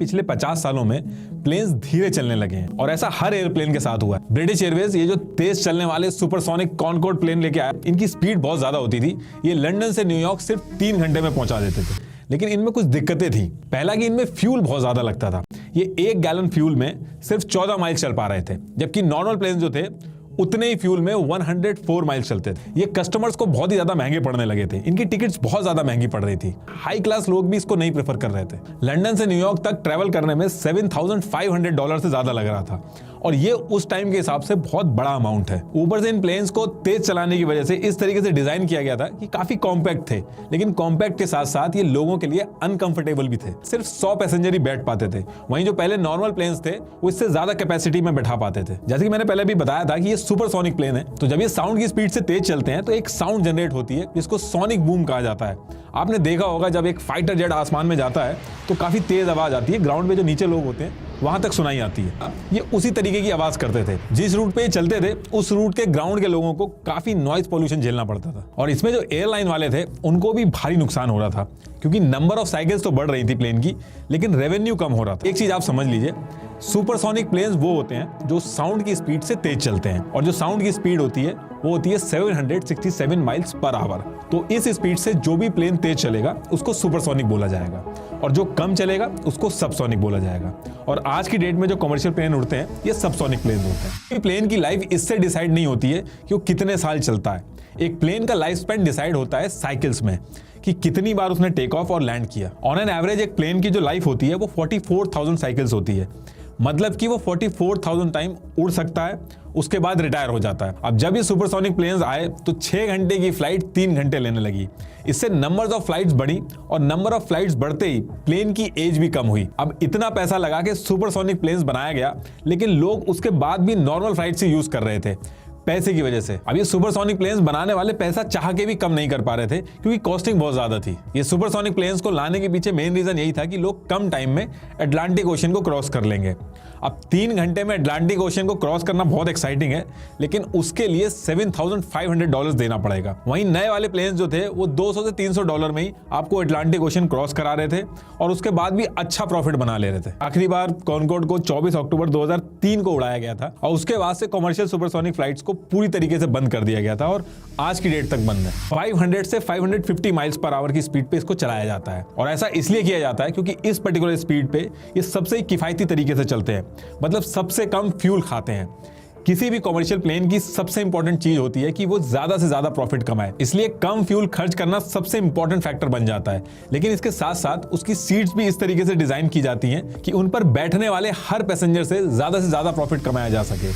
पिछले 50 सालों में प्लेन्स धीरे चलने लगे हैं और ऐसा हर एयरप्लेन के साथ हुआ है। ब्रिटिश एयरवेज ये जो तेज चलने वाले सुपरसोनिक कॉनकॉर्ड प्लेन लेके आया, इनकी स्पीड बहुत ज्यादा होती थी। ये लंदन से न्यूयॉर्क सिर्फ 3 घंटे में पहुंचा देते थे। लेकिन इनमें कुछ दिक्कतें थी। पहला कि इनमें फ्यूल बहुत ज्यादा लगता था। ये 1 गैलन फ्यूल में सिर्फ 14 माइल चल पा रहे थे, जबकि नॉर्मल प्लेन जो थे उतने ही फ्यूल में 104 माइल चलते थे। ये कस्टमर्स को बहुत ही ज्यादा महंगे पड़ने लगे थे। इनकी टिकट्स बहुत ज्यादा महंगी पड़ रही थी। हाई क्लास लोग भी इसको नहीं प्रेफर कर रहे थे। लंदन से न्यूयॉर्क तक ट्रैवल करने में $7,500 से ज्यादा लग रहा था और ये उस टाइम के हिसाब से बहुत बड़ा अमाउंट है। ऊपर से इन प्लेन्स को तेज चलाने की वजह से इस तरीके से डिजाइन किया गया था कि काफी कॉम्पैक्ट थे, लेकिन कॉम्पैक्ट के साथ साथ ये लोगों के लिए अनकंफर्टेबल भी थे। सिर्फ 100 पैसेंजर ही बैठ पाते थे। वहीं जो पहले नॉर्मल प्लेन्स थे वो इससे ज्यादा कैपेसिटी में बैठा पाते थे। जैसे कि मैंने पहले भी बताया था कि ये सुपरसोनिक प्लेन है, तो जब ये साउंड की स्पीड से तेज चलते हैं तो एक साउंड जनरेट होती है जिसको सोनिक बूम कहा जाता है। आपने देखा होगा जब एक फाइटर जेट आसमान में जाता है तो काफी तेज आवाज आती है। ग्राउंड पे जो नीचे लोग होते हैं वहां तक सुनाई आती है। ये उसी तरीके की आवाज करते थे। जिस रूट पे ये चलते थे उस रूट के ग्राउंड के लोगों को काफी नॉइज पोल्यूशन झेलना पड़ता था और इसमें जो एयरलाइन वाले थे उनको भी भारी नुकसान हो रहा था, क्योंकि नंबर ऑफ साइकिल्स तो बढ़ रही थी प्लेन की, लेकिन रेवेन्यू कम हो रहा था। एक चीज आप समझ लीजिए, सुपरसोनिक प्लेन्स वो होते हैं जो साउंड की स्पीड से तेज चलते हैं और जो साउंड की स्पीड होती है वो होती है 767 माइल्स पर आवर। तो इस स्पीड से जो भी प्लेन तेज चलेगा उसको सुपरसोनिक बोला जाएगा और जो कम चलेगा उसको सबसोनिक बोला जाएगा। और आज की डेट में जो कमर्शियल प्लेन उड़ते हैं ये सबसोनिक प्लेन होते हैं। प्लेन की लाइफ इससे डिसाइड नहीं होती है कि वो कितने साल चलता है। एक प्लेन का लाइफ स्पैन डिसाइड होता है साइकिल्स में, कि कितनी बार उसने टेक ऑफ और लैंड किया। ऑन एन एवरेज एक प्लेन की जो लाइफ होती है वो 44,000 साइकिल्स होती है। मतलब कि वो 44,000 टाइम उड़ सकता है, उसके बाद रिटायर हो जाता है। अब जब ये सुपरसोनिक प्लेन्स आए तो 6 घंटे की फ्लाइट 3 घंटे लेने लगी। इससे नंबर्स ऑफ फ्लाइट्स बढ़ी और नंबर ऑफ फ्लाइट्स बढ़ते ही प्लेन की एज भी कम हुई। अब इतना पैसा लगा के सुपरसोनिक प्लेन्स बनाया गया, लेकिन लोग उसके बाद भी नॉर्मल फ्लाइट से यूज कर रहे थे पैसे की वजह से। अब ये सुपरसोनिक प्लेन्स बनाने वाले पैसा चाह के भी कम नहीं कर पा रहे थे, क्योंकि कॉस्टिंग बहुत ज्यादा थी। ये सुपरसोनिक प्लेन्स को लाने के पीछे मेन रीजन यही था कि लोग कम टाइम में अटलांटिक ओशन को क्रॉस कर लेंगे। अब 3 घंटे में अटलांटिक ओशन को क्रॉस करना बहुत एक्साइटिंग है, लेकिन उसके लिए $7,500 देना पड़ेगा। वहीं नए वाले प्लेन्स जो थे वो $200 से $300 में ही आपको अटलांटिक ओशन क्रॉस करा रहे थे और उसके बाद भी अच्छा प्रॉफिट बना ले रहे थे। आखिरी बार कॉनकॉर्ड को 24 अक्टूबर 2003 को उड़ाया गया था और उसके बाद से कमर्शियल सुपरसोनिक फ्लाइट्स को पूरी तरीके से बंद कर दिया गया था और आज की डेट तक बंद है। 500 से 550 माइल्स पर आवर की स्पीड पे इसको चलाया जाता है और ऐसा इसलिए किया जाता है क्योंकि इस पर्टिकुलर स्पीड पे ये सबसे किफायती तरीके से चलते हैं, मतलब सबसे कम फ्यूल खाते हैं। किसी भी कमर्शियल प्लेन की सबसे इंपॉर्टेंट चीज होती है कि वो ज्यादा से ज्यादा प्रॉफिट कमाए, इसलिए कम फ्यूल खर्च करना सबसे इंपॉर्टेंट फैक्टर बन जाता है। लेकिन इसके साथ साथ उसकी सीट्स भी इस तरीके से डिजाइन की जाती हैं कि उन पर बैठने वाले हर पैसेंजर से ज्यादा प्रॉफिट कमाया जा सके।